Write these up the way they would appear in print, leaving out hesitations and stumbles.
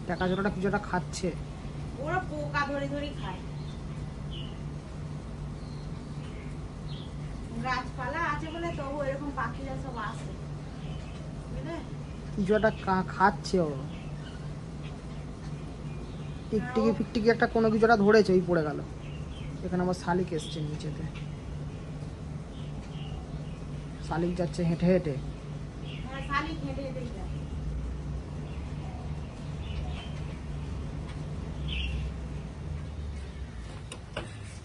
টাকা জোড়াটা কিছুটা খাচ্ছে, ওরা পোকা ধরে ধরে খায়। গাছপালা আছে বলে তবু এরকম পাখিরা সব আসে, বুঝলে? কিছুটা খাচ্ছে ও। টিকটিকি ফিকটিকি একটা কোনো কিছুটা ধরেছে, ওই পড়ে গেল। এখানে আমার শালিক এসছে নিচেতে, শালিক যাচ্ছে হেঁটে হেঁটে। শালিক হেঁটে হেঁটে যায়।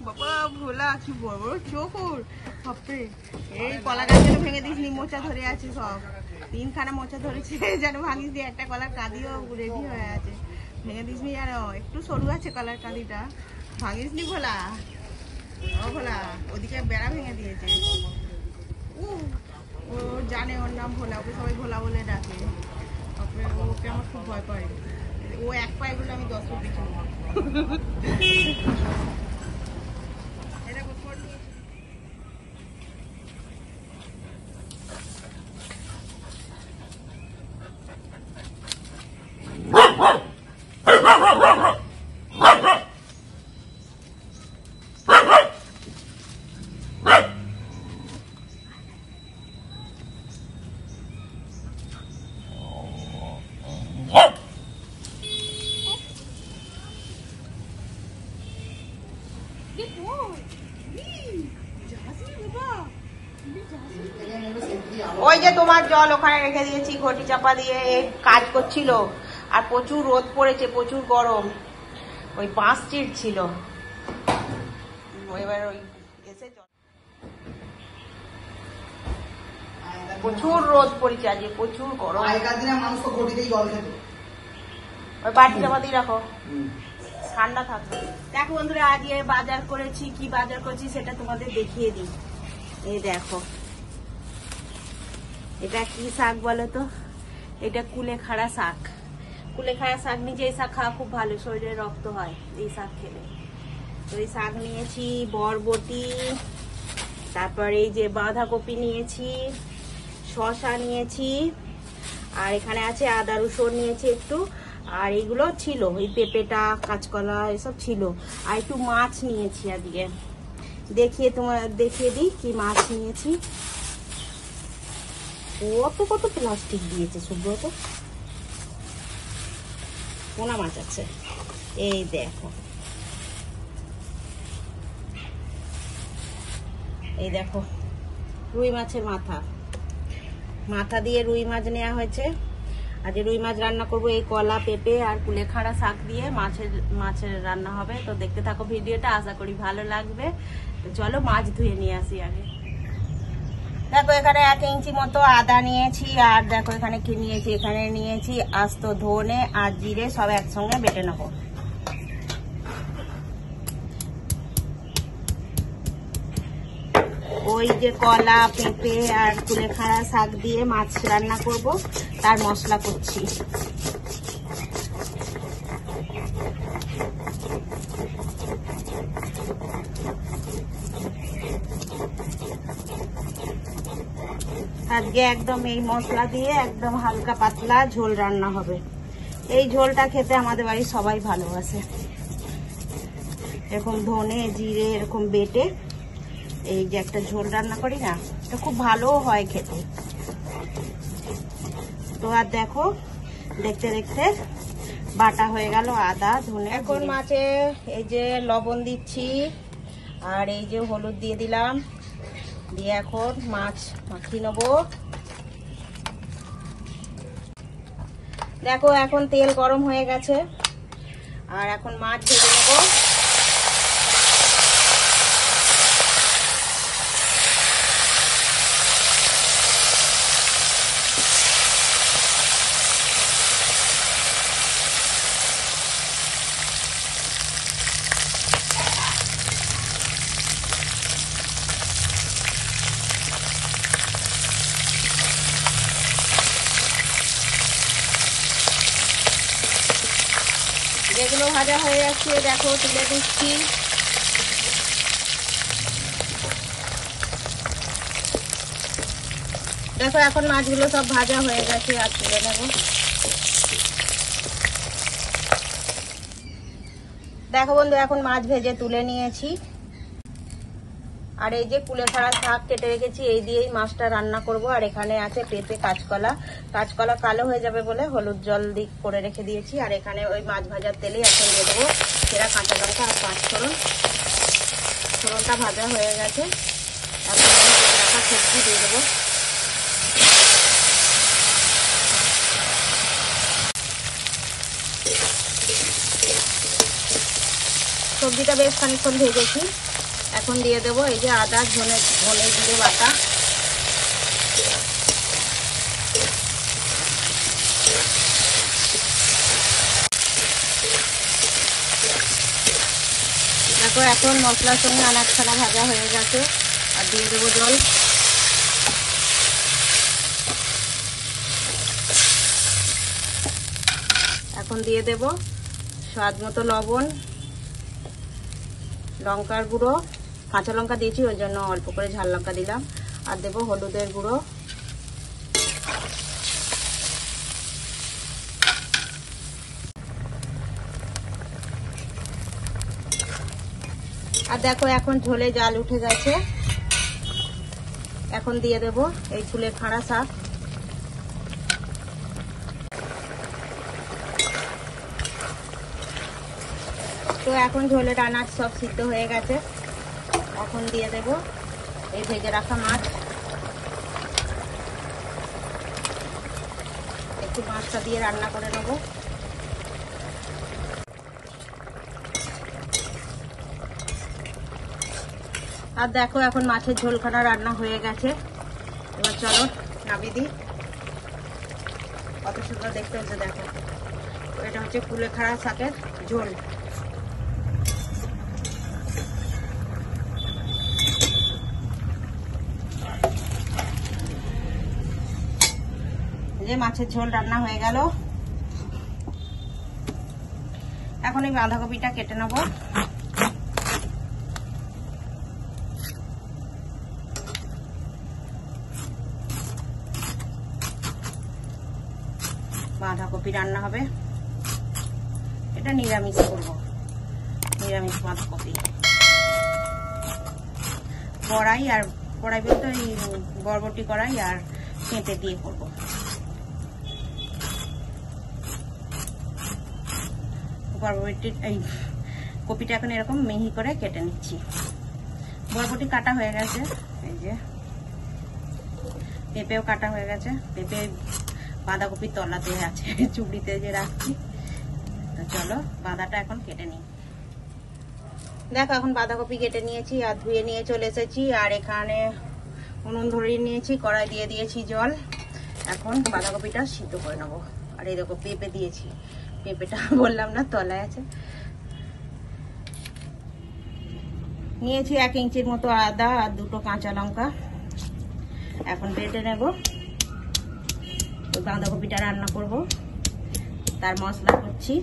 বাবা ভোলা কি বড় বড় চোখ ওর, বাপরে। এই কলা গাছগুলো ভেঙে দিস নি, মোচা ধরে আছে সব, 3খানা মোচা ধরেছে যেন ভাঙিস দিয়ে। একটা কলার কাঁদিও রেডি হয়ে আছে, ভেঙে দিস নি যেন। একটু সরু আছে কলার কাঁদিটা, ভাঙিস নি ভোলা। ও ভোলা ওদিকে বেড়া ভেঙে দিয়েছে। ও জানে ওর নাম ভোলা, ওকে সবাই ভোলা বলে ডাকে। তারপরে ওকে আমার খুব ভয় করে। ও এক পায়ে গুলো আমি 10 ফুট পিছনে। ওই যে তোমার জল ওখানে রেখে দিয়েছি ঘটি চাপা দিয়ে, কাজ করছিল। আর প্রচুর রোদ পড়েছে, প্রচুর গরম, ওই বাঁশ চিড়ছিল। এবার ওই এসে প্রচুর রোদ পড়েছে আজকে, প্রচুর গরম। মানুষ তো ঘটিতেই জল খেত। ওই বাটি চাপা দিয়ে রাখো, ঠান্ডা থাকবে। দেখো বন্ধুরা, আজকে বাজার করেছি, কি বাজার করেছি সেটা তোমাদের দেখিয়ে দিই। এই দেখো, এটা কি শাক বলো তো? এটা কুলেখাড়া শাক। কুলেখাড়া শাক নিচে, এই শাক খাওয়া খুব ভালো, শরীরে রক্ত হয় এই শাক খেলে। তো এই শাক নিয়েছি, বরবটি, তারপর এই যে বাঁধাকপি নিয়েছি, শসা নিয়েছি, আর এখানে আছে আদা রসুন নিয়েছি একটু, আর এইগুলো ছিল, এই পেঁপেটা, কাঁচকলা এসব ছিল। আর একটু মাছ নিয়েছি আজকে, দেখিয়ে দিই কি মাছ নিয়েছি। কত কত প্লাস্টিক দিয়েছে সুব্রত, পোনা মাছ আছে। এই দেখো, এই দেখো রুই মাছের মাথা দিয়ে রুই মাছ নেওয়া হয়েছে। আজ রুই মাছ রান্না করব, এই কলা, পেঁপে আর কুলেখাড়া শাক দিয়ে মাছের রান্না হবে। তো দেখতে থাকো ভিডিওটা, আশা করি ভালো লাগবে। তো চলো মাছ ধুয়ে নিয়ে আসি আগে। দেখো এখানে 1 ইঞ্চি মতো আদা নিয়েছি, আর দেখো এখানে কি নিয়েছি, এখানে নিয়েছি আস্ত ধনে আর জিরে, সব একসঙ্গে বেটে নেবো। ওই যে কলা, পেঁপে আর কুলেখাড়া শাক দিয়ে মাছ রান্না করব, তার মশলা করছি। আজকে একদম এই মশলা দিয়ে একদম হালকা পাতলা ঝোল রান্না হবে। এই ঝোলটা খেতে আমাদের বাড়ির সবাই ভালোবাসে। এরকম ধনে জিরে এরকম বেটে এই যে একটা ঝোল রান্না করি না, এটা খুব ভালো হয় খেতে। তো আর দেখো, দেখতে দেখতে বাটা হয়ে গেল আদা ধনে। এখন মাছে এই যে লবণ দিচ্ছি, আর এই যে হলুদ দিয়ে দিলাম, দিয়ে এখন মাছ মাখিয়ে নেবো। দেখো এখন তেল গরম হয়ে গেছে, আর এখন মাছ ভেজে নেবো। যেগুলো ভাজা হয়ে যাচ্ছে দেখো তুলে দিচ্ছি। দেখো এখন মাছগুলো সব ভাজা হয়ে গেছে, আর তুলে নেবো। দেখো বন্ধু, এখন মাছ ভেজে তুলে নিয়েছি। আর এই যে কুলেখাড়া শাক কেটে রেখেছি, এই দিয়েই মাছটা রান্না করব। আর এখানে আছে পেঁপে, কাঁচকলা। কাঁচকলা কালো হয়ে যাবে বলে হলুদ জল দিয়ে করে রেখে দিয়েছি। আর এখানে ওই মাছ ভাজার তেলেই এখন দিয়ে দেবো সেরা কাঁচা লঙ্কা আর 5 ফোড়ন। ফোড়নটা ভাজা হয়ে গেছে, এখন আমি কেটে রাখা সবজি দিয়ে দেবো। সবজিটা বেশ খানিকক্ষণ ভেজেছি, এখন দিয়ে দেবো এই যে আদা, ধনে জিরে বাটা। দেখো এখন মশলার সঙ্গে আনাজ ছাড়া ভাজা হয়ে গেছে, আর দিয়ে দেবো জল। এখন দিয়ে দেব স্বাদ মতো লবণ, লঙ্কার গুঁড়ো, কাঁচা লঙ্কা দিয়েছি ওই জন্য অল্প করে ঝাল লঙ্কা দিলাম। আর দেবো হলুদের গুঁড়ো। আর দেখো এখন ঝোলে জাল উঠে গেছে, এখন দিয়ে দেব এই কুলেখাড়া শাক। তো এখন ঝোলের আনাজ সব সিদ্ধ হয়ে গেছে, এখন দিয়ে দেব এই ভেজে রাখা মাছ। একটু মাছটা দিয়ে রান্না করে নেব। আর দেখো এখন মাছের ঝোলখানা রান্না হয়ে গেছে। এবার চলো নামিয়ে দিই। কত সুন্দর দেখতে হচ্ছে দেখো, এটা হচ্ছে কুলেখাড়া শাকের ঝোল। যে মাছের ঝোল রান্না হয়ে গেল, এখন এই বাঁধাকপিটা কেটে নেব। বাঁধাকপি রান্না হবে, এটা নিরামিষ করবো, নিরামিষ বাঁধাকপি। কড়াই আর কড়াই বলতে ওই বরবটি কড়াই আর পেঁপে দিয়ে করবো। বরবটি এই কপিটা এখন এরকম মিহি করে কেটে নিচ্ছি। বরবটি কাটা হয়ে গেছে, এই যে পেঁপেও কাটা হয়ে গেছে। পেঁপে বাঁধাকপির তলাতে আছে, চুবড়িতে যে রাখছি। তো চলো বাঁধাটা এখন কেটে নিই। দেখো এখন বাঁধাকপি কেটে নিয়েছি আর ধুয়ে নিয়ে চলে এসেছি। আর এখানে উনুন ধরিয়ে নিয়েছি, কড়াই দিয়ে দিয়েছি জল। এখন বাঁধাকপিটা সিদ্ধ করে নেবো। আর এই দেখো পেঁপে দিয়েছি, পেঁপেটা বললাম না তলায় আছে। নিয়েছি 1 ইঞ্চির মতো আদা আর 2টো কাঁচা লঙ্কা। এখন বেটে নেব, বাঁধাকপিটা রান্না করব, তার মশলা করছি।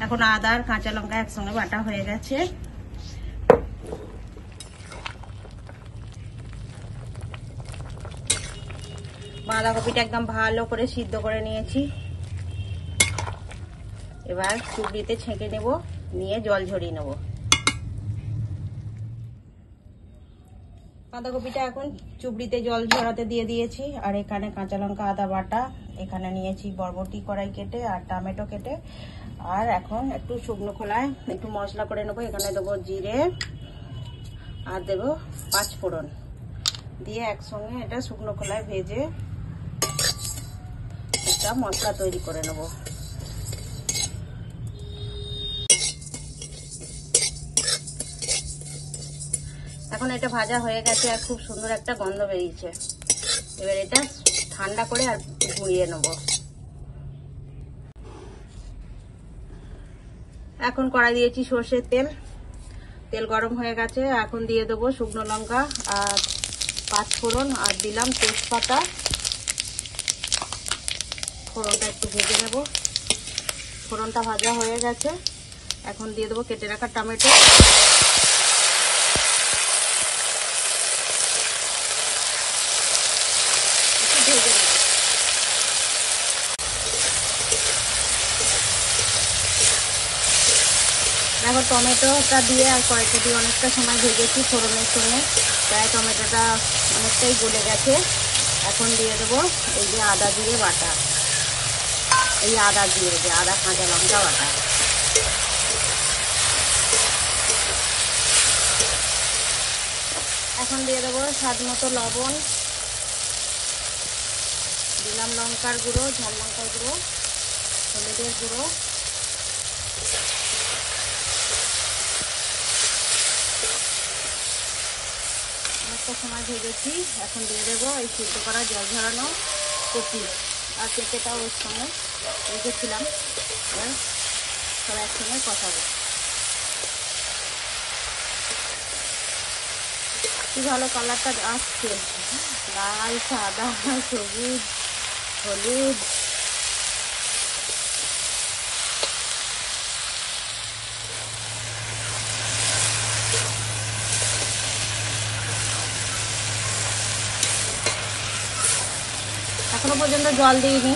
এখন আদা আর কাঁচা লঙ্কা একসঙ্গে বাটা হয়ে গেছে। বাঁধাকপিটা একদম ভালো করে সিদ্ধ করে নিয়েছি। এবার চুবড়িতে ছেঁকে নেব, নিয়ে জল ঝরিয়ে নেব। বাঁধাকপিটা এখন চুবড়িতে জল ঝরাতে দিয়ে দিয়েছি। আর এখানে কাঁচা লঙ্কা, আদা বাটা, এখানে নিয়েছি বরবটি কড়াই কেটে আর টমেটো কেটে। আর এখন একটু শুকনো খোলায় একটু মশলা করে নেবো। এখানে দেবো জিরে আর দেবো 5 ফোড়ন দিয়ে একসঙ্গে এটা শুকনো খোলায় ভেজে একটা মশলা তৈরি করে নেব। এখন এটা ভাজা হয়ে গেছে আর খুব সুন্দর একটা গন্ধ বেরিয়েছে। এবার এটা ঠান্ডা করে আর গুঁড়িয়ে নেব। এখন কড়াই দিয়েছি সর্ষের তেল, তেল গরম হয়ে গেছে। এখন দিয়ে দেবো শুকনো লঙ্কা আর 5 ফোড়ন আর দিলাম তেজপাতা। ফোড়নটা একটু ভেজে নেব। ফোড়নটা ভাজা হয়ে গেছে, এখন দিয়ে দেবো কেটে রাখা টমেটো। দেখো টমেটোটা দিয়ে আর কয়েকটা দিয়ে অনেকটা সময় ভেজেছি ফোড়নের সঙ্গে, তাই টমেটোটা অনেকটাই গলে গেছে। এখন দিয়ে দেবো এই যে আদা জিরে বাটা, এই আদা জিরে যে আদা কাঁচা লঙ্কা বাটা। এখন দিয়ে দেবো স্বাদ মতো লবণ, দিলাম লঙ্কার গুঁড়ো, ঝাল লঙ্কার গুঁড়ো, হলুদের গুঁড়ো, অনেকটা সময় ভেজেছি। এখন দিয়ে দেবো এই সিদ্ধ করা জল ঝরানো কপি আর পেঁপেটাও ওর সঙ্গে রেখেছিলাম। এবার সব একসঙ্গে কষাবো। কি ভালো কালারটা আসছে, লাল সাদা সবুজ হলুদ। এখনো পর্যন্ত জল দিইনি,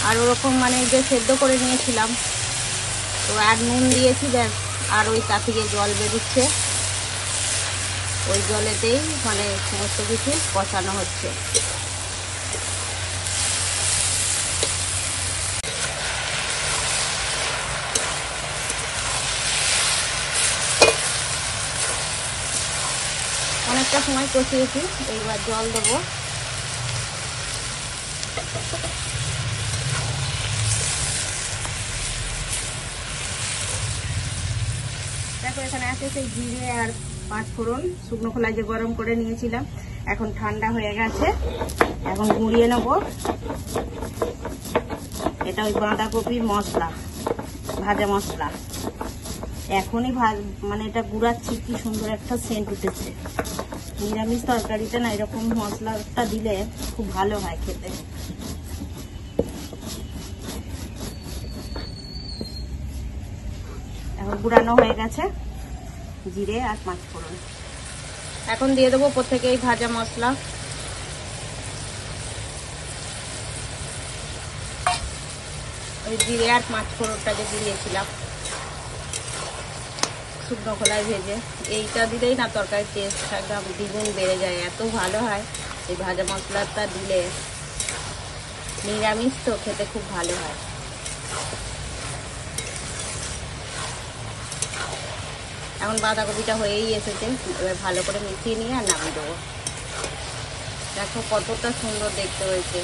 আর ওরকম মানে যে সেদ্ধ করে নিয়েছিলাম তো আর নুন দিয়েছি ব্যাস, আর ওই তা থেকে জল বেরোচ্ছে, ওই জলেতেই মানে সমস্ত কিছু কষানো হচ্ছে। অনেকটা সময় কষিয়েছি, এইবার জল দেবো। দেখো এখানে আছে সেই জিরে আর 5 ফোড়ন শুকনো খোলায় যে গরম করে নিয়েছিলাম, এখন ঠান্ডা হয়ে গেছে। এখন গুঁড়িয়ে নেব, এটা ওই বাঁধাকপির মশলা, ভাজা মশলা। এখনই মানে এটা গুঁড়াচ্ছি, কি সুন্দর একটা সেন্ট উঠেছে। নিরামিষ তরকারিতে না এরকম মশলাটা দিলে খুব ভালো হয় খেতে। এখন গুঁড়ানো হয়ে গেছে জিরে আর 5 ফোড়ন। এখন দিয়ে দেবো প্রত্যেকে এই ভাজা মশলা। ওই জিরে আর 5 ফোড়নটা যে দিয়েছিলাম শুকনো খোলায় ভেজে, এইটা দিলেই না তরকারির টেস্ট একদম দ্বিগুণ বেড়ে যায়, এত ভালো হয়। এই ভাজা মশলাটা দিলে নিরামিষ তো খেতে খুব ভালো হয়। এখন বাঁধাকপিটা হয়েই এসেছে, এবার ভালো করে মিশিয়ে নিয়ে আর নামিয়ে দেবো। দেখো কতটা সুন্দর দেখতে হয়েছে।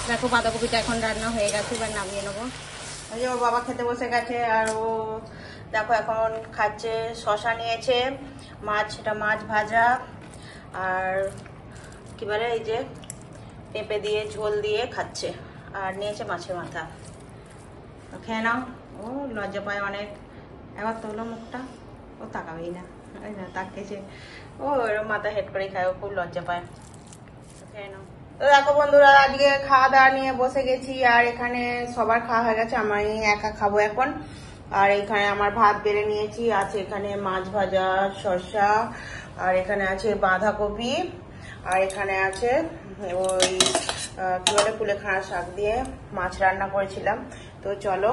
দেখো বাঁধাকপিটা এখন রান্না হয়ে গেছে, এবার নামিয়ে নেবো। ওই যে ওর বাবা খেতে বসে গেছে, আর ও দেখো এখন খাচ্ছে। শশা নিয়েছে, মাছ, এটা মাছ ভাজা, আর কি বলে এই যে পেঁপে দিয়ে ঝোল দিয়ে খাচ্ছে, আর নিয়েছে মাছের মাথা। খেয়ে নাও। ও লজ্জা পায় অনেক, এবার তোলো মুখটা, ও তাকাবেই না, তাকিয়েছে ও এরকম মাথা হেড করে খায়, ও খুব লজ্জা পায়। খেয়ে নাও। তো দেখো বন্ধুরা, আজকে খাওয়া দাওয়া নিয়ে বসে গেছি, আর এখানে সবার খাওয়া হয়ে গেছে, আমি একা খাবো এখন। আর এখানে আমার ভাত বেড়ে নিয়েছি, আছে এখানে মাছ ভাজা, শসা, আর এখানে আছে বাঁধাকপি, আর এখানে আছে ওই কি বলে কুলেখাড়া শাক দিয়ে মাছ রান্না করেছিলাম। তো চলো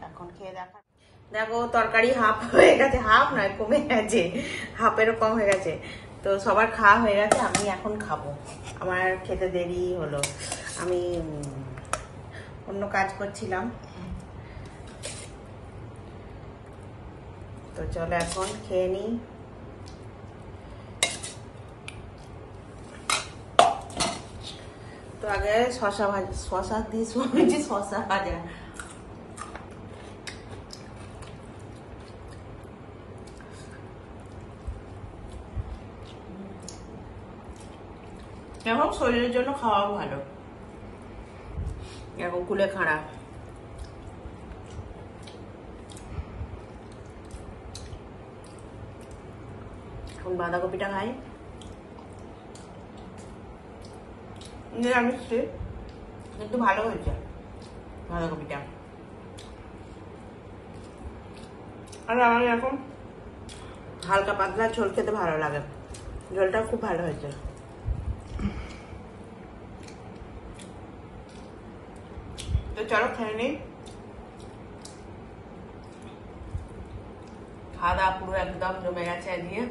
এখন খেয়ে দেখা। দেখো তরকারি হাফ হয়ে গেছে, হাফ নয় কমে গেছে, হাফেরও কম হয়ে গেছে। তো সবার খাওয়া হয়ে গেছে, আমি এখন খাবো। আমার খেতে দেরি হলো, আমি অন্য কাজ করছিলাম। তো চলো এখন খেয়ে নিই। তো আগে শসা ভাজা, শসা দিয়ে শুনেছি শসা ভাজা। এখন শরীরের জন্য খাওয়া ভালো, এখন কুলেখাড়া। এখন বাঁধাকপিটা খাই। নিরামিষ কিন্তু ভালো হয়েছে বাঁধাকপিটা। আর আমার এখন হালকা পাতলা ঝোল খেতে ভালো লাগে, ঝোলটা খুব ভালো হয়েছে। তো চলো খেয়ে নিই। খাওয়া দাওয়া পুরো একদম জমে গেছে আজকে।